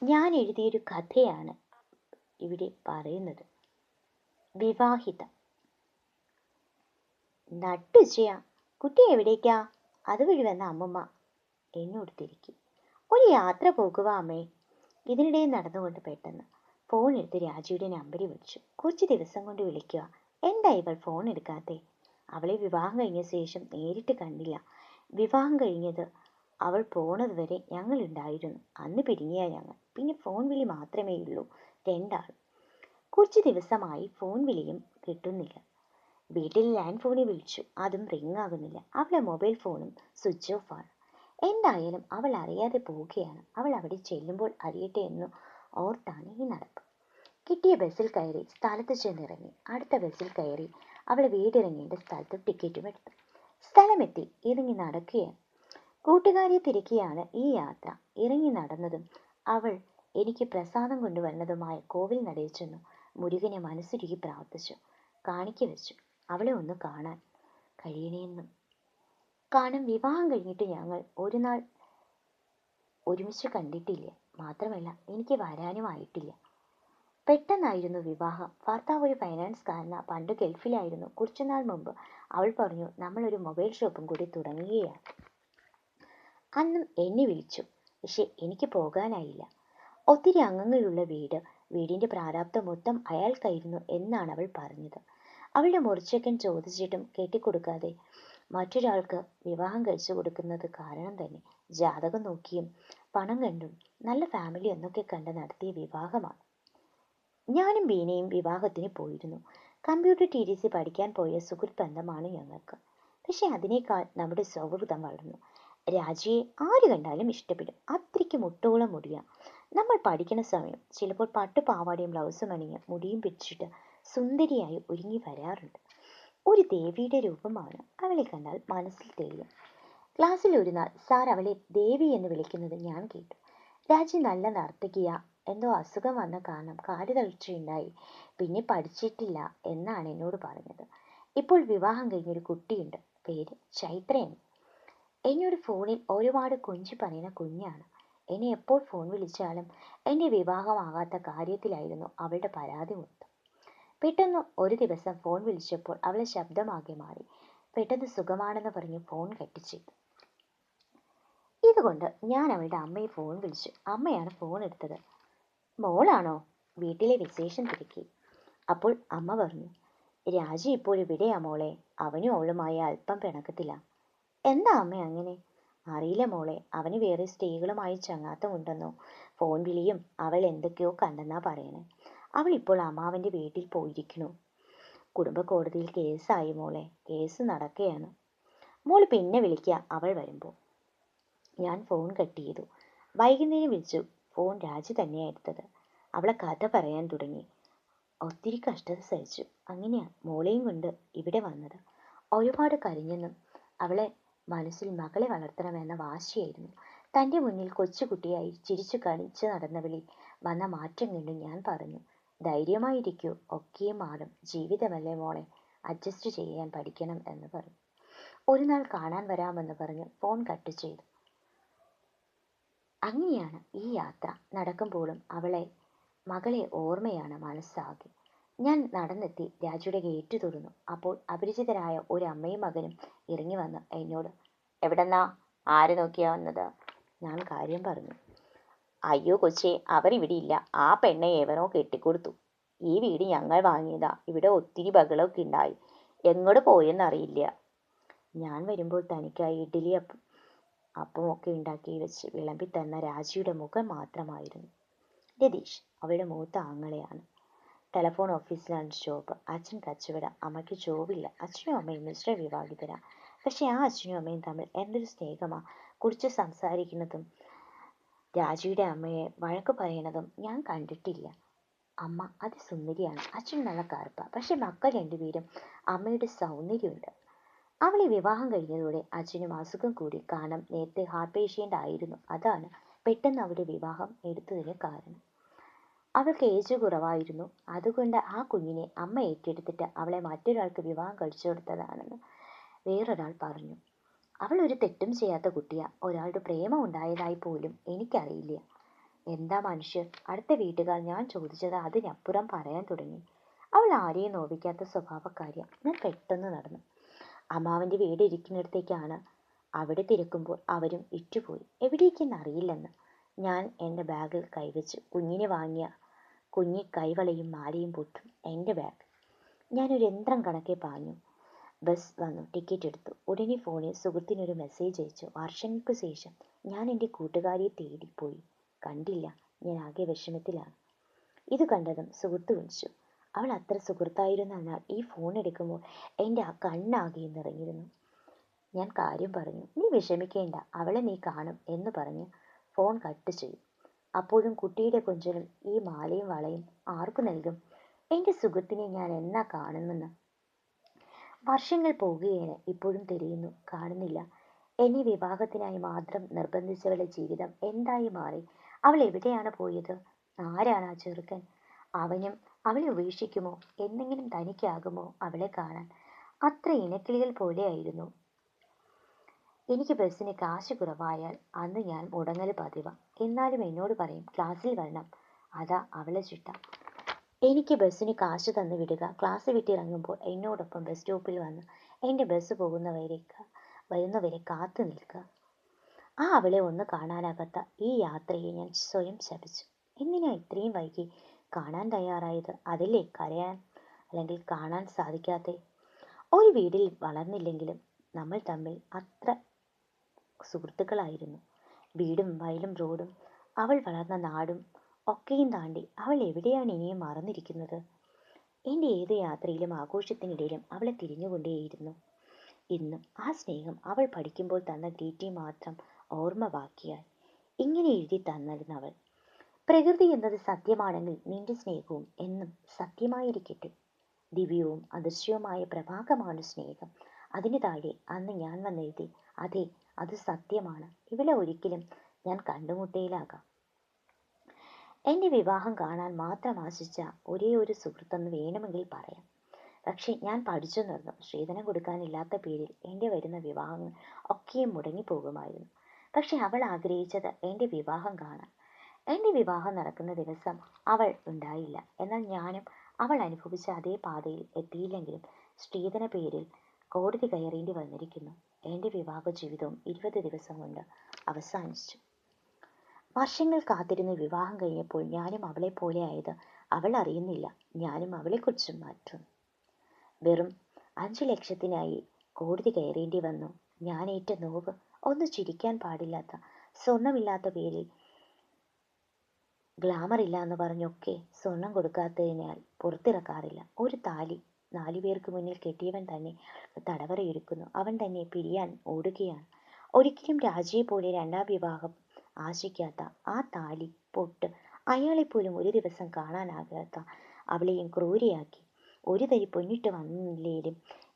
ഞാൻ എഴുതിയൊരു കഥയാണ് ഇവിടെ പറയുന്നത്. വിവാഹിത. നട്ടുച്ചയാ. കുട്ടി എവിടേക്കാ? അതുവഴി വന്ന അമ്മമ്മ എന്നോട് തിരക്കി. ഒരു യാത്ര പോകുക അമ്മേ. ഇതിനിടെ നടന്നുകൊണ്ട് പെട്ടെന്ന് ഫോൺ എടുത്ത് രാജിയുടെ നമ്പറിൽ വിളിച്ചു. കുറച്ച് ദിവസം കൊണ്ട് വിളിക്കുക. എന്താ ഇവൾ ഫോൺ എടുക്കാത്തെ? അവളെ വിവാഹം കഴിഞ്ഞ ശേഷം നേരിട്ട് കണ്ടില്ല. വിവാഹം കഴിഞ്ഞത് അവൾ പോണത് വരെ ഞങ്ങളുണ്ടായിരുന്നു. അന്ന് പിരിഞ്ഞിയ ഞങ്ങൾ. പിന്നെ ഫോൺ വിളി മാത്രമേ ഉള്ളൂ, രണ്ടാൾ. കുറച്ച് ദിവസമായി ഫോൺ വിളിയും കിട്ടുന്നില്ല. വീട്ടിൽ ലാൻഡ് ഫോണിൽ വിളിച്ചു, അതും റിങ് ആകുന്നില്ല. അവളെ മൊബൈൽ ഫോണും സ്വിച്ച് ഓഫ് ആണ്. എന്തായാലും അവൾ അറിയാതെ പോവുകയാണ്. അവൾ അവിടെ ചെല്ലുമ്പോൾ അറിയട്ടെ എന്ന് ഓർത്താണ് ഈ നടപ്പ്. കിട്ടിയ ബസ്സിൽ കയറി സ്ഥലത്ത് ചെന്നിറങ്ങി. അടുത്ത ബസ്സിൽ കയറി അവൾ വീടിറങ്ങേണ്ട സ്ഥലത്ത് ടിക്കറ്റും എടുത്തു. സ്ഥലമെത്തി ഇറങ്ങി നടക്കുകയാണ്. കൂട്ടുകാരെ തിരക്കിയാണ് ഈ യാത്ര. ഇറങ്ങി നടന്നതും അവൾ എനിക്ക് പ്രസാദം കൊണ്ടുവന്നതുമായ കോവിൽ നടയിൽ ചെന്നു. മുരുകനെ മനസ്സുരുകി പ്രാർത്ഥിച്ചു. കാണിക്ക വെച്ചു അവളെ ഒന്ന് കാണാൻ കഴിയണേന്നും. കാരണം വിവാഹം കഴിഞ്ഞിട്ട് ഞങ്ങൾ ഒരു നാൾ ഒരുമിച്ച് കണ്ടിട്ടില്ല. മാത്രമല്ല എനിക്ക് വരാനും ആയിട്ടില്ല. പെട്ടെന്നായിരുന്നു വിവാഹം. ഭർത്താവ് ഒരു ഫൈനാൻസ്കാരനാ. പണ്ട് ഗൾഫിലായിരുന്നു. കുറച്ചുനാൾ മുമ്പ് അവൾ പറഞ്ഞു നമ്മളൊരു മൊബൈൽ ഷോപ്പും കൂടി തുടങ്ങുകയാണ്. അന്നും എന്നെ വിളിച്ചു. പക്ഷെ എനിക്ക് പോകാനായില്ല. ഒത്തിരി അംഗങ്ങളുള്ള വീടിന്റെ പ്രാരാബ്ധം മൊത്തം അയാൾക്കായിരുന്നു എന്നാണ് അവൾ പറഞ്ഞത്. അവളുടെ മുറിച്ചക്കൻ ചോദിച്ചിട്ടും കെട്ടിക്കൊടുക്കാതെ മറ്റൊരാൾക്ക് വിവാഹം കഴിച്ചു കൊടുക്കുന്നത് കാരണം തന്നെ ജാതകം നോക്കിയും പണം കണ്ടും നല്ല ഫാമിലി എന്നൊക്കെ കണ്ട് നടത്തിയ വിവാഹമാണ്. ഞാനും ബീനയും വിവാഹത്തിന് പോയിരുന്നു. കമ്പ്യൂട്ടർ TDC പഠിക്കാൻ പോയ സുഹൃത്ത് ബന്ധമാണ് ഞങ്ങൾക്ക്. പക്ഷെ അതിനേക്കാൾ നമ്മുടെ സൗഹൃദം വളർന്നു. രാജിയെ ആര് കണ്ടാലും ഇഷ്ടപ്പെടും. അത്രയ്ക്ക് മുട്ടോളം മുടിയാ. നമ്മൾ പഠിക്കുന്ന സമയം ചിലപ്പോൾ പട്ടുപാവാടയും ബ്ലൗസും അണിഞ്ഞ് മുടിയും പിടിച്ചിട്ട് സുന്ദരിയായി ഒരുങ്ങി വരാറുണ്ട്. ഒരു ദേവിയുടെ രൂപമാണ്. അവളെ കണ്ടാൽ മനസ്സിൽ തെളിയും. ക്ലാസ്സിൽ ഒരു നാൾ സാർ അവളെ ദേവി എന്ന് വിളിക്കുന്നത് ഞാൻ കേട്ടു. രാജി നല്ല നർത്തകിയാ. എന്തോ അസുഖം വന്ന കാരണം കാല് തളർച്ചയുണ്ടായി. പിന്നെ പഠിച്ചിട്ടില്ല എന്നാണ് എന്നോട് പറഞ്ഞത്. ഇപ്പോൾ വിവാഹം കഴിഞ്ഞൊരു കുട്ടിയുണ്ട്. പേര് ചൈത്രയാണ്. എന്നോട് ഫോണിൽ ഒരുപാട് കൊഞ്ചി പറയുന്ന കുഞ്ഞാണ്. എന്നെ എപ്പോൾ ഫോൺ വിളിച്ചാലും എൻ്റെ വിവാഹമാകാത്ത കാര്യത്തിലായിരുന്നു അവളുടെ പരാതി മൊത്തം. പെട്ടെന്ന് ഒരു ദിവസം ഫോൺ വിളിച്ചപ്പോൾ അവളെ ശബ്ദമാകെ മാറി. പെട്ടെന്ന് സുഖമാണെന്ന് പറഞ്ഞ് ഫോൺ കട്ട് ചെയ്തു. ഇതുകൊണ്ട് ഞാൻ അവളുടെ അമ്മയെ ഫോൺ വിളിച്ചു. അമ്മയാണ് ഫോൺ എടുത്തത്. മോളാണോ? വീട്ടിലെ വിശേഷം തിരക്കി. അപ്പോൾ അമ്മ പറഞ്ഞു, രാജി ഇപ്പോൾ ഇവിടെയാ മോളെ. അവനും അവളുമായി അല്പം പിണക്കത്തില്ല. എന്താ അമ്മ അങ്ങനെ? അറിയില്ല മോളെ. അവന് വേറെ സ്ത്രീകളുമായി ചങ്ങാത്തമുണ്ടെന്നോ. ഫോൺ വിളിയും അവൾ എന്തൊക്കെയോ കണ്ടെന്നാ പറയണേ. അവൾ ഇപ്പോൾ അമ്മാവൻ്റെ വീട്ടിൽ പോയിരിക്കണു. കുടുംബ കോടതിയിൽ കേസായി മോളെ. കേസ് നടക്കുകയാണ്. മോള് പിന്നെ വിളിക്കുക അവൾ വരുമ്പോൾ. ഞാൻ ഫോൺ കട്ട് ചെയ്തു. വൈകുന്നേരം വിളിച്ചു. ഫോൺ രാജി തന്നെയാണ് എടുത്തത്. അവളെ കഥ പറയാൻ തുടങ്ങി. ഒത്തിരി കഷ്ടത സഹിച്ചു. അങ്ങനെയാ മോളെയും കൊണ്ട് ഇവിടെ വന്നത്. ഒരുപാട് കരഞ്ഞെന്നും അവളെ മനസ്സിൽ മകളെ വളർത്തണമെന്ന വാശിയായിരുന്നു. തൻ്റെ മുന്നിൽ കൊച്ചുകുട്ടിയായി ചിരിച്ചു കളിച്ച് നടന്നവളിൽ വന്ന മാറ്റം കണ്ടു ഞാൻ പറഞ്ഞു, ധൈര്യമായിരിക്കൂ, ഒക്കെയും മാറും. ജീവിതമല്ലേ മോളെ, അഡ്ജസ്റ്റ് ചെയ്യാൻ പഠിക്കണം എന്ന് പറഞ്ഞു. ഒരു നാൾ കാണാൻ വരാമെന്ന് പറഞ്ഞ് ഫോൺ കട്ട് ചെയ്തു. അങ്ങനെയാണ് ഈ യാത്ര. നടക്കുമ്പോഴും മകളെ ഓർമ്മയാണ് മനസ്സാകെ. ഞാൻ നടന്നെത്തി രാജുയുടെ ഗേറ്റ് തുറന്നു. അപ്പോൾ അപരിചിതരായ ഒരു അമ്മയും മകനും ഇറങ്ങി വന്ന് എന്നോട്, എവിടെന്നാ? ആര് നോക്കിയാ വന്നത്? ഞാൻ കാര്യം പറഞ്ഞു. അയ്യോ കൊച്ചേ, അവരിവിടെ ഇല്ല. ആ പെണ്ണെ എവനോ കെട്ടിക്കൊടുത്തു. ഈ വീട് ഞങ്ങൾ വാങ്ങിയതാ. ഇവിടെ ഒത്തിരി ബഹളമൊക്കെ ഉണ്ടായി. എങ്ങോട്ട് പോയെന്നറിയില്ല. ഞാൻ വരുമ്പോൾ തനിക്കായി ഇഡ്ഡലി അപ്പമൊക്കെ ഉണ്ടാക്കി വെച്ച് വിളമ്പി തന്ന രാജിയുടെ മുഖം മാത്രമായിരുന്നു. രതീഷ് അവളുടെ മൂത്ത ആങ്ങളെയാണ്. ടെലഫോൺ ഓഫീസിലാണ് ജോബ്. അച്ഛൻ കച്ചവടം. അമ്മയ്ക്ക് ജോബില്ല. അച്ഛനും അമ്മയും മിശ്ര വിവാഹിതരാ. പക്ഷെ ആ അച്ഛനും അമ്മയും തമ്മിൽ എന്തൊരു സ്നേഹമാ. കുറിച്ച് സംസാരിക്കുന്നതും രാജിയുടെ അമ്മയെ വഴക്ക് പറയണതും ഞാൻ കണ്ടിട്ടില്ല. അമ്മ അതിസുന്ദരിയാണ്. അച്ഛൻ നല്ല കറുപ്പ. പക്ഷെ മക്കൾ രണ്ടുപേരും അമ്മയുടെ സൗന്ദര്യമുണ്ട്. അവളെ വിവാഹം കഴിഞ്ഞതോടെ അച്ഛനും അസുഖം കൂടി. കാരണം നേരത്തെ ഹാർട്ട് പേഷ്യൻ്റ് ആയിരുന്നു. അതാണ് പെട്ടെന്ന് അവളുടെ വിവാഹം എടുത്തതിന് കാരണം. അവൾക്ക് ഏജ് കുറവായിരുന്നു. അതുകൊണ്ട് ആ കുഞ്ഞിനെ അമ്മ ഏറ്റെടുത്തിട്ട് അവളെ മറ്റൊരാൾക്ക് വിവാഹം കഴിച്ചു കൊടുത്തതാണെന്ന് വേറൊരാൾ പറഞ്ഞു. അവൾ ഒരു തെറ്റും ചെയ്യാത്ത കുട്ടിയാ. ഒരാളുടെ പ്രേമം ഉണ്ടായതായി പോലും എനിക്കറിയില്ല. എന്താ മനുഷ്യർ, അടുത്ത വീട്ടുകാർ ഞാൻ ചോദിച്ചത് അതിനപ്പുറം പറയാൻ തുടങ്ങി. അവൾ ആരെയും നോവിക്കാത്ത സ്വഭാവക്കാരിയ. ഞാൻ പെട്ടെന്ന് നടന്നു. അമ്മാവൻ്റെ വീട് ഇരിക്കുന്നിടത്തേക്കാണ്. അവിടെ തിരക്കുമ്പോൾ അവരും ഇറ്റുപോയി. എവിടേക്കെന്ന് അറിയില്ലെന്ന്. ഞാൻ എൻ്റെ ബാഗിൽ കൈവച്ചു. കുഞ്ഞിന് വാങ്ങിയ കുഞ്ഞി കൈവളയും മാലയും പൊട്ടും എൻ്റെ ബാഗ്. ഞാനൊരു യന്ത്രം കണക്കെ പാഞ്ഞു. ബസ് വന്നു. ടിക്കറ്റ് എടുത്തു. ഉടനെ ഫോണിൽ സുഹൃത്തിനൊരു മെസ്സേജ് അയച്ചു. വർഷങ്ങൾക്ക് ശേഷം ഞാൻ എൻ്റെ കൂട്ടുകാരിയെ തേടിപ്പോയി. കണ്ടില്ല. ഞാൻ ആകെ വിഷമത്തിലാണ്. ഇത് കണ്ടതും സുഹൃത്ത് വിളിച്ചു. അവൾ അത്ര സുഹൃത്തായിരുന്നെന്നാൽ ഈ ഫോൺ എടുക്കുമ്പോൾ എൻ്റെ ആ കണ്ണാകെ നിറഞ്ഞിരുന്നു. ഞാൻ കാര്യം പറഞ്ഞു. നീ വിഷമിക്കേണ്ട, അവളെ നീ കാണും എന്ന് പറഞ്ഞ് ഫോൺ കട്ട് ചെയ്യും. അപ്പോഴും കുട്ടിയുടെ കൊഞ്ചലും ഈ മാലയും വളയും ആർക്കു നൽകും? എൻ്റെ സുഹൃത്തിനെ ഞാൻ എന്നാ കാണുമെന്ന്? വർഷങ്ങൾ പോകുകയാണ്. ഇപ്പോഴും തിരയുന്നു, കാണുന്നില്ല. എന്നെ വിവാഹത്തിനായി മാത്രം നിർബന്ധിച്ചവളുടെ ജീവിതം എന്തായി മാറി? അവൾ എവിടെയാണ് പോയത്? ആരാണ് ആ ചെറുക്കൻ? അവനും അവളെ ഉപേക്ഷിക്കുമോ? എന്തെങ്കിലും തനിക്കാകുമോ അവളെ കാണാൻ? അത്ര ഇണക്കിളികൾ പോലെയായിരുന്നു. എനിക്ക് ബസ്സിന് കാശ് കുറവായാൽ അന്ന് ഞാൻ മുടങ്ങൽ പതിവ. എന്നാലും എന്നോട് പറയും ക്ലാസ്സിൽ വരണം. അതാ അവളെ ചിട്ട. എനിക്ക് ബസ്സിന് കാശ് തന്നു വിടുക. ക്ലാസ് വിട്ടിറങ്ങുമ്പോൾ എന്നോടൊപ്പം ബസ് സ്റ്റോപ്പിൽ വന്ന് എൻ്റെ ബസ് വരുന്നവരെ കാത്തു നിൽക്കുക. ആ അവളെ ഒന്ന് കാണാനാകാത്ത ഈ യാത്രയെ ഞാൻ സ്വയം ശപിച്ചു. എന്തിനാ ഇത്രയും വൈകി കാണാൻ തയ്യാറായത്? അതല്ലേ കരയാൻ അല്ലെങ്കിൽ കാണാൻ സാധിക്കാതെ? ഒരു വീട്ടിൽ വളർന്നില്ലെങ്കിലും നമ്മൾ തമ്മിൽ അത്ര സുഹൃത്തുക്കളായിരുന്നു. വീടും വയലും റോഡും അവൾ വളർന്ന നാടും ഒക്കെയും താണ്ടി അവൾ എവിടെയാണ് ഇനിയും മറന്നിരിക്കുന്നത്? എൻ്റെ ഏത് യാത്രയിലും ആഘോഷത്തിനിടയിലും അവളെ തിരിഞ്ഞുകൊണ്ടേയിരുന്നു. ഇന്നും ആ സ്നേഹം അവൾ പഠിക്കുമ്പോൾ തന്ന ഗ്രീറ്റിംഗ് മാത്രം ഓർമ്മ ബാക്കിയായി. ഇങ്ങനെ എഴുതി തന്നിരുന്നവൾ: പ്രകൃതി എന്നത് സത്യമാണെങ്കിൽ നിന്റെ സ്നേഹവും എന്നും സത്യമായിരിക്കട്ടെ. ദിവ്യവും അദൃശ്യവുമായ പ്രഭാകമാണ് സ്നേഹം. അതിന് താഴെ അന്ന് ഞാൻ വന്നെഴുതി, അതെ, അത് സത്യമാണ്. ഇവളെ ഒരിക്കലും ഞാൻ കണ്ടുമുട്ടയിലാകാം. എൻ്റെ വിവാഹം കാണാൻ മാത്രം ആശിച്ച ഒരേ ഒരു സുഹൃത്തെന്ന് വേണമെങ്കിൽ പറയാം. പക്ഷേ ഞാൻ പഠിച്ചു നിർന്നു. സ്ത്രീധനം കൊടുക്കാനില്ലാത്ത പേരിൽ എൻ്റെ വരുന്ന വിവാഹങ്ങൾ ഒക്കെയും മുടങ്ങിപ്പോകുമായിരുന്നു. പക്ഷെ അവൾ ആഗ്രഹിച്ചത് എൻ്റെ വിവാഹം കാണാൻ. എൻ്റെ വിവാഹം നടക്കുന്ന ദിവസം അവൾ ഉണ്ടായില്ല. എന്നാൽ ഞാനും അവൾ അനുഭവിച്ച അതേ പാതയിൽ എത്തിയില്ലെങ്കിലും സ്ത്രീധന പേരിൽ കോടതി കയറേണ്ടി വന്നിരിക്കുന്നു. എൻ്റെ വിവാഹ ജീവിതവും 20 ദിവസം കൊണ്ട് അവസാനിച്ചു. വർഷങ്ങൾ കാത്തിരുന്ന് വിവാഹം കഴിഞ്ഞപ്പോൾ ഞാനും അവളെ പോലെ ആയത് അവൾ അറിയുന്നില്ല. ഞാനും അവളെക്കുറിച്ചും മാറ്റും. വെറും 5 ലക്ഷത്തിനായി കോടതി കയറേണ്ടി വന്നു. ഞാൻ ഏറ്റ നോവ് ഒന്ന് ചിരിക്കാൻ പാടില്ലാത്ത, സ്വർണമില്ലാത്ത പേരിൽ ഗ്ലാമർ ഇല്ല എന്ന് പറഞ്ഞൊക്കെ സ്വർണം കൊടുക്കാത്തതിനാൽ പുറത്തിറക്കാറില്ല. ഒരു താലി 4 പേർക്ക് മുന്നിൽ കെട്ടിയവൻ തന്നെ തടവറയെടുക്കുന്നു. അവൻ തന്നെ പിരിയാൻ ഓടുകയാണ്. ഒരിക്കലും രാജിയെ പോലെ 2ാം വിവാഹം ആശിക്കാത്ത ആ താലി പൊട്ട് അയാളെപ്പോലും ഒരു ദിവസം കാണാനാകാത്ത അവളെയും ക്രൂരിയാക്കി. ഒരു തരി പൊന്നിട്ട് വന്നില്ലേലും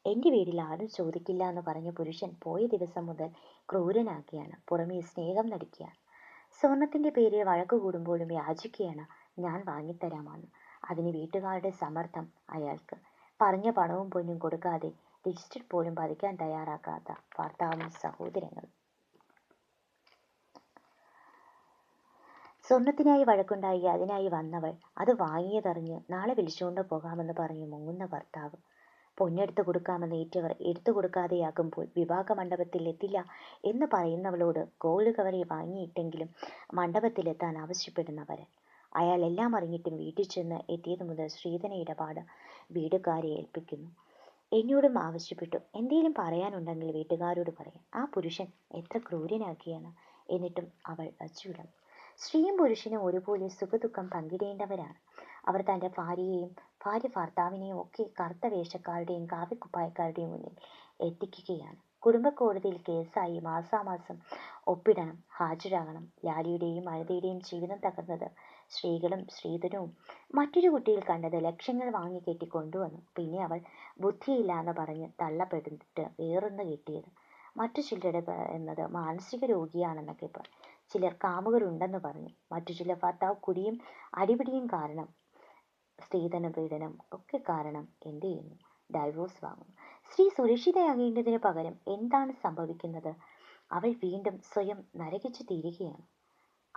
എൻ്റെ വീട്ടിൽ ആരും ചോദിക്കില്ല എന്ന് പറഞ്ഞ പുരുഷൻ പോയ ദിവസം മുതൽ ക്രൂരനാക്കിയാണ്. പുറമേ സ്നേഹം നടിക്കുകയാണ്. സ്വർണത്തിൻ്റെ പേരിൽ വഴക്ക് കൂടുമ്പോഴും യാചിക്കുകയാണ് ഞാൻ വാങ്ങിത്തരാമെന്ന്. അതിന് വീട്ടുകാരുടെ സമ്മർദ്ദം അയാൾക്ക്. പറഞ്ഞ പണവും പൊന്നും കൊടുക്കാതെ രജിസ്റ്റർ പോലും പതിക്കാൻ തയ്യാറാക്കാത്ത ഭർത്താവും സഹോദരങ്ങളും. സ്വർണത്തിനായി വഴക്കുണ്ടായി അതിനായി വന്നവൾ അത് വാങ്ങിയതറിഞ്ഞ് നാളെ വിളിച്ചുകൊണ്ട് പോകാമെന്ന് പറഞ്ഞ് മുങ്ങുന്ന ഭർത്താവ്. പൊന്നെടുത്തു കൊടുക്കാമെന്ന് ഏറ്റവർ എടുത്തു കൊടുക്കാതെയാകുമ്പോൾ വിവാഹ മണ്ഡപത്തിൽ എത്തില്ല എന്ന് പറയുന്നവളോട് ഗോൾഡ് കവറി വാങ്ങിയിട്ടെങ്കിലും മണ്ഡപത്തിലെത്താൻ ആവശ്യപ്പെടുന്നവർ. അയാൾ എല്ലാം അറിഞ്ഞിട്ടും വീട്ടിൽ ചെന്ന് എത്തിയത് മുതൽ സ്ത്രീധന ഇടപാട് വീടുകാരെ ഏൽപ്പിക്കുന്നു. എന്നോടും ആവശ്യപ്പെട്ടു. എന്തെങ്കിലും പറയാനുണ്ടെങ്കിൽ വീട്ടുകാരോട് പറയാം. ആ പുരുഷൻ എത്ര ക്രൂരനാക്കിയാണ്. എന്നിട്ടും അവൾ വച്ചുവിടും. സ്ത്രീയും പുരുഷനും ഒരുപോലെ സുഖദുഃഖം പങ്കിടേണ്ടവരാണ്. അവർ തൻ്റെ ഭാര്യയെയും ഭാര്യ ഭർത്താവിനെയും ഒക്കെ കറുത്ത വേഷക്കാരുടെയും കാവിക്കുപ്പായക്കാരുടെയും മുന്നിൽ എത്തിക്കുകയാണ്. കുടുംബ കോടതിയിൽ കേസായി മാസാമാസം ഒപ്പിടണം, ഹാജരാകണം. ലാലിയുടെയും അനിതയുടെയും ജീവിതം തകർന്നത് സ്ത്രീകളും സ്ത്രീധനവും. മറ്റൊരു കുട്ടിയിൽ കണ്ടത് ലക്ഷങ്ങൾ വാങ്ങി കെട്ടി കൊണ്ടുവന്നു. പിന്നെ അവൾ ബുദ്ധിയില്ല എന്ന് പറഞ്ഞ് തള്ളപ്പെട്ടിട്ട് വേറൊന്ന് കെട്ടിയത്. മറ്റു ചിലരുടെ എന്നത് മാനസിക രോഗിയാണെന്നൊക്കെ ചിലർ കാമുകരുണ്ടെന്ന് പറഞ്ഞു. മറ്റു ചിലർ ഭർത്താവ് കുടിയും അടിപിടിയും കാരണം, സ്ത്രീധന പീഡനം ഒക്കെ കാരണം എന്ത് ചെയ്യുന്നു? ഡൈവോഴ്സ് വാങ്ങുന്നു. സ്ത്രീ സുരക്ഷിതയാകേണ്ടതിന് പകരം എന്താണ് സംഭവിക്കുന്നത്? അവൾ വീണ്ടും സ്വയം നരകിച്ചു തീരുകയാണ്.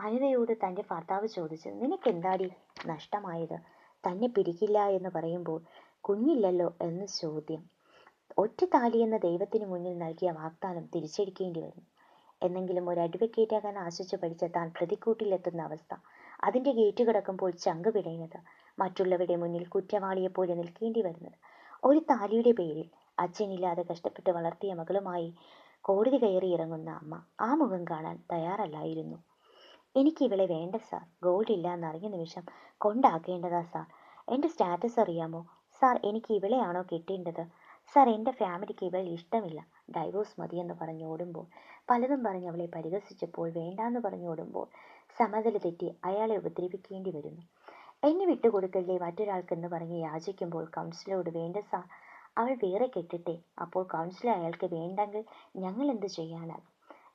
അനിതയോട് തൻ്റെ ഭർത്താവ് ചോദിച്ചു, നിനക്കെന്താടി നഷ്ടമായത്? തന്നെ പിരിക്കില്ല എന്ന് പറയുമ്പോൾ കുഞ്ഞില്ലല്ലോ എന്ന ചോദ്യം. ഒറ്റ താലിയെന്ന ദൈവത്തിന് മുന്നിൽ നൽകിയ വാഗ്ദാനം തിരിച്ചടിക്കേണ്ടി വരുന്നു. എന്നെങ്കിലും ഒരു അഡ്വക്കേറ്റാകാൻ ആശിച്ചു പഠിച്ച താൻ പ്രതിക്കൂട്ടിലെത്തുന്ന അവസ്ഥ, അതിൻ്റെ ഗേറ്റ് കിടക്കുമ്പോൾ ചങ്ക് പിടയുന്നത്, മറ്റുള്ളവരുടെ മുന്നിൽ കുറ്റവാളിയെപ്പോലെ നിൽക്കേണ്ടി വരുന്നത്, ഒരു താലിയുടെ പേരിൽ അച്ഛനില്ലാതെ കഷ്ടപ്പെട്ട് വളർത്തിയ മകളുമായി കോടതി കയറി ഇറങ്ങുന്ന അമ്മ ആ മുഖം കാണാൻ തയ്യാറല്ലായിരുന്നു. എനിക്ക് ഇവളെ വേണ്ട സാർ, ഗോൾഡ് ഇല്ല എന്നറിഞ്ഞ നിമിഷം കൊണ്ടാക്കേണ്ടതാ സാർ. എൻ്റെ സ്റ്റാറ്റസ് അറിയാമോ സാർ? എനിക്ക് ഇവളെയാണോ കിട്ടേണ്ടത് സാർ? എൻ്റെ ഫാമിലിക്ക് ഇവൾ ഇഷ്ടമില്ല, ഡൈവോഴ്സ് മതിയെന്ന് പറഞ്ഞോടുമ്പോൾ, പലതും പറഞ്ഞ് അവളെ പരിഹസിച്ചപ്പോൾ വേണ്ടാന്ന് പറഞ്ഞോടുമ്പോൾ സമനില തെറ്റി അയാളെ ഉപദ്രവിക്കേണ്ടി വരുന്നു. എന്നെ വിട്ടുകൊടുക്കല്ലേ മറ്റൊരാൾക്കെന്ന് പറഞ്ഞ് യാചിക്കുമ്പോൾ കൗൺസിലറോട്, വേണ്ട സാർ, അവൾ വേറെ കെട്ടിട്ടെ. അപ്പോൾ കൗൺസിലർ അയാൾക്ക് വേണ്ടെങ്കിൽ ഞങ്ങൾ എന്ത് ചെയ്യാനാകും?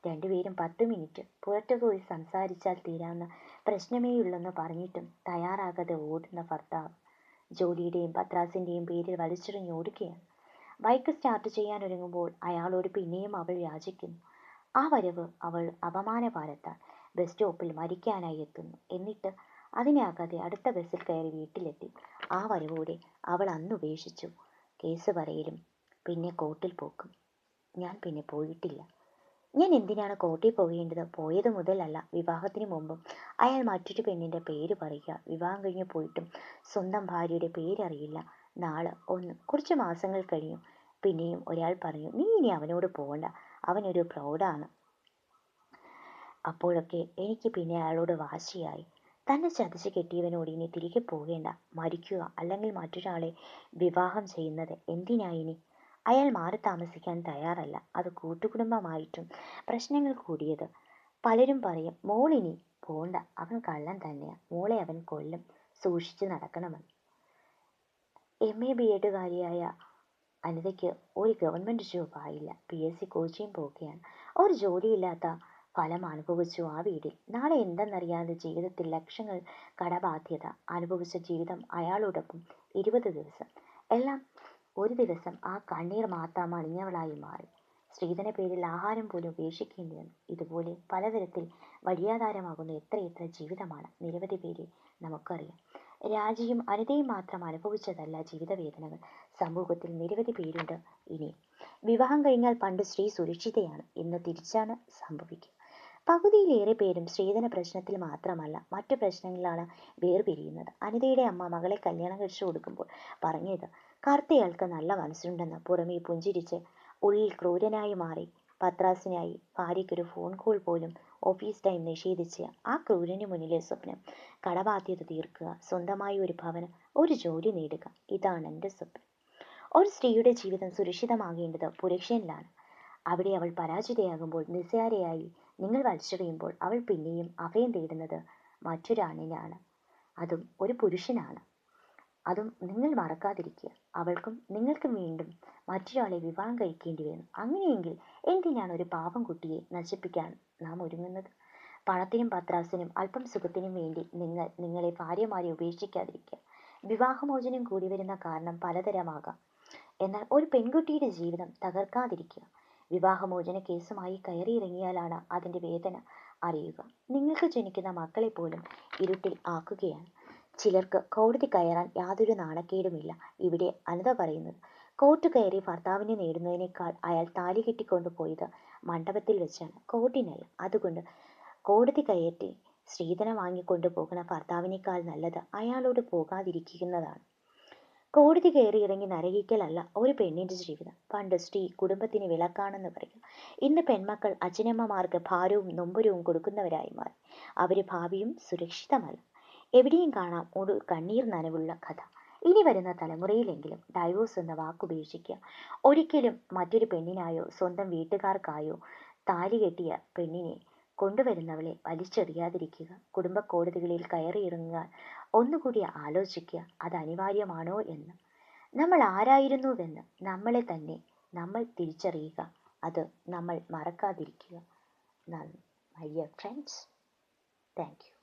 രണ്ടുപേരും 10 മിനിറ്റ് പുറത്തു പോയി സംസാരിച്ചാൽ തീരാവുന്ന പ്രശ്നമേയുള്ളെന്ന് പറഞ്ഞിട്ടും തയ്യാറാകാതെ ഓടുന്ന ഭർത്താവ് ജോലിയുടെയും പത്രാസിൻ്റെയും പേരിൽ വലിച്ചെറിഞ്ഞോടുകയാണ്. ബൈക്ക് സ്റ്റാർട്ട് ചെയ്യാൻ ഒരുങ്ങുമ്പോൾ അയാളോട് പിന്നെയും അവൾ യാചിക്കുന്നു. ആ വരവ് അവൾ അപമാനഭാരത്താൽ ബസ് സ്റ്റോപ്പിൽ മരിക്കാനായി എത്തുന്നു. എന്നിട്ട് അതിനാകാതെ അടുത്ത ബസ്സിൽ കയറി വീട്ടിലെത്തി. ആ വരവോടെ അവൾ അന്ന് ഉപേക്ഷിച്ചു. കേസ് പറയലും പിന്നെ കോർട്ടിൽ പോക്കും. ഞാൻ പിന്നെ പോയിട്ടില്ല. ഞാൻ എന്തിനാണ് കോർട്ടിൽ പോകേണ്ടത്? പോയത് മുതലല്ല, വിവാഹത്തിന് മുമ്പും അയാൾ മറ്റൊരു പെണ്ണിൻ്റെ പേര് പറയുക. വിവാഹം കഴിഞ്ഞ് പോയിട്ടും സ്വന്തം ഭാര്യയുടെ പേരറിയില്ല. നാളെ ഒന്ന് കുറച്ച് മാസങ്ങൾ കഴിഞ്ഞു. പിന്നെയും ഒരാൾ പറഞ്ഞു, നീ ഇനി അവനോട് പോകണ്ട, അവനൊരു പ്രൗഢാണ്. അപ്പോഴൊക്കെ എനിക്ക് പിന്നെ അയാളോട് വാശിയായി. തന്നെ ചതച്ച് കെട്ടിയവനോട് ഇനി തിരികെ പോകേണ്ട, മരിക്കുക അല്ലെങ്കിൽ മറ്റൊരാളെ വിവാഹം ചെയ്യുന്നത് എന്തിനായിനി? അയാൾ മാറി താമസിക്കാൻ തയ്യാറല്ല. അത് കൂട്ടുകുടുംബമായിട്ടും പ്രശ്നങ്ങൾ കൂടിയത്. പലരും പറയും, മോളിനി പോണ്ട, അവൻ കള്ളൻ തന്നെയാ, മോളെ അവൻ കൊല്ലും, സൂക്ഷിച്ച് നടക്കണമെന്ന്. MA BEഡുകാരിയായ അനിതയ്ക്ക് ഒരു ഗവൺമെൻറ് ജോബ് ആയില്ല. PSC കോച്ചിങ് പോവുകയാണ്. ഒരു ജോലിയില്ലാത്ത ഫലം അനുഭവിച്ചു ആ വീട്ടിൽ. നാളെ എന്തെന്നറിയാതെ ജീവിതത്തിൽ ലക്ഷങ്ങൾ കടബാധ്യത അനുഭവിച്ച ജീവിതം അയാളോടൊപ്പം 20 ദിവസം. എല്ലാം ഒരു ദിവസം ആ കണ്ണീർ മാത്രം അണിഞ്ഞവളായി മാറി. സ്ത്രീധന പേരിൽ ആഹാരം പോലും ഉപേക്ഷിക്കേണ്ടി വന്നു. ഇതുപോലെ പലതരത്തിൽ വഴിയാധാരമാകുന്ന എത്രയെത്ര ജീവിതമാണ് നിരവധി പേരെ നമുക്കറിയാം. രാജിയും അനിതയും മാത്രം അനുഭവിച്ചതല്ല ജീവിതവേദനകൾ. സമൂഹത്തിൽ നിരവധി പേരുണ്ട്. ഇനി വിവാഹം കഴിഞ്ഞാൽ പണ്ട് സ്ത്രീ സുരക്ഷിതയാണ്, ഇന്ന് തിരിച്ചാണ് സംഭവിക്കുക. പകുതിയിലേറെ പേരും സ്ത്രീധന പ്രശ്നത്തിൽ മാത്രമല്ല മറ്റു പ്രശ്നങ്ങളിലാണ് വേർപിരിയുന്നത്. അനിതയുടെ അമ്മ മകളെ കല്യാണം കഴിച്ചു കൊടുക്കുമ്പോൾ പറഞ്ഞത്, കറുത്തയാൾക്ക് നല്ല മനസ്സുണ്ടെന്ന്. പുറമേ പുഞ്ചിരിച്ച് ഉള്ളിൽ ക്രൂരനായി മാറി. പത്രാസിനായി ഭാര്യയ്ക്കൊരു ഫോൺ കോൾ പോലും ഓഫീസ് ടൈം നിഷേധിച്ച് ആ ക്രൂരന് മുന്നിലെ സ്വപ്നം കടബാധ്യത തീർക്കുക, സ്വന്തമായി ഒരു ഭവനം, ഒരു ജോലി നേടുക, ഇതാണ് എൻ്റെ സ്വപ്നം. ഒരു സ്ത്രീയുടെ ജീവിതം സുരക്ഷിതമാകേണ്ടത് പുരുഷനിലാണ്. അവിടെ അവൾ പരാജിതയാകുമ്പോൾ, നിസ്സാരയായി നിങ്ങൾ വലിച്ചെറിയുമ്പോൾ അവൾ പിന്നെയും അഭയം തേടുന്നത് മറ്റൊരാണിനാണ്, അതും ഒരു പുരുഷനാണ്. അതും നിങ്ങൾ മറക്കാതിരിക്കുക. അവൾക്കും നിങ്ങൾക്കും വീണ്ടും മറ്റൊരാളെ വിവാഹം കഴിക്കേണ്ടി വരുന്നു. അങ്ങനെയെങ്കിൽ എന്തിനാണ് ഒരു പാവം കുട്ടിയെ നശിപ്പിക്കാൻ നാം ഒരുങ്ങുന്നത്? പണത്തിനും പത്രാസിനും അല്പം സുഖത്തിനും വേണ്ടി നിങ്ങളെ ഭാര്യമാരെ ഉപേക്ഷിക്കാതിരിക്കുക. വിവാഹമോചനം കൂടി വരുന്ന കാരണം പലതരമാകാം. എന്നാൽ ഒരു പെൺകുട്ടിയുടെ ജീവിതം തകർക്കാതിരിക്കുക. വിവാഹമോചന കേസുമായി കയറിയിറങ്ങിയാലാണ് അതിൻ്റെ വേദന അറിയുക. നിങ്ങൾക്ക് ജനിക്കുന്ന മക്കളെ പോലും ഇരുട്ടിൽ ആക്കുകയാണ്. ചിലർക്ക് കോടതി കയറാൻ യാതൊരു നാണക്കേടുമില്ല. ഇവിടെ അനിത പറയുന്നത്, കോർട്ട് കയറി ഭർത്താവിനെ നേടുന്നതിനേക്കാൾ അയാൾ താലി കെട്ടിക്കൊണ്ടുപോയത് മണ്ഡപത്തിൽ വെച്ചാണ്, കോർട്ടിനല്ല. അതുകൊണ്ട് കോടതി കയറ്റി സ്ത്രീധനം വാങ്ങിക്കൊണ്ടു പോകുന്ന ഭർത്താവിനേക്കാൾ നല്ലത് അയാളോട് പോകാതിരിക്കുന്നതാണ്. കോടതി കയറി ഇറങ്ങി നരകിക്കലല്ല ഒരു പെണ്ണിൻ്റെ ജീവിതം. പണ്ട് സ്ത്രീ കുടുംബത്തിന് വിളക്കാണെന്ന് പറയും. ഇന്ന് പെൺമക്കൾ അച്ഛനമ്മമാർക്ക് ഭാരവും നൊമ്പരവും കൊടുക്കുന്നവരായി മാറി. അവർ ഭാവിയും സുരക്ഷിതമല്ല. എവിടെയും കാണാം ഒരു കണ്ണീർ നനവുള്ള കഥ. ഇനി വരുന്ന തലമുറയിലെങ്കിലും ഡൈവോഴ്സ് എന്ന വാക്കുപേക്ഷിക്കുക. ഒരിക്കലും മറ്റൊരു പെണ്ണിനായോ സ്വന്തം വീട്ടുകാർക്കായോ താലി കെട്ടിയ പെണ്ണിനെ കൊണ്ടുവരുന്നവളെ വലിച്ചെറിയാതിരിക്കുക. കുടുംബ കോടതികളിൽ കയറിയിറങ്ങാൻ ഒന്നുകൂടി ആലോചിക്കുക. അത് അനിവാര്യമാണോ എന്ന്. നമ്മൾ ആരായിരുന്നുവെന്ന് നമ്മളെ തന്നെ നമ്മൾ തിരിച്ചറിയുക. അത് നമ്മൾ മറക്കാതിരിക്കുക. നന്ദി my dear friends. Thank you.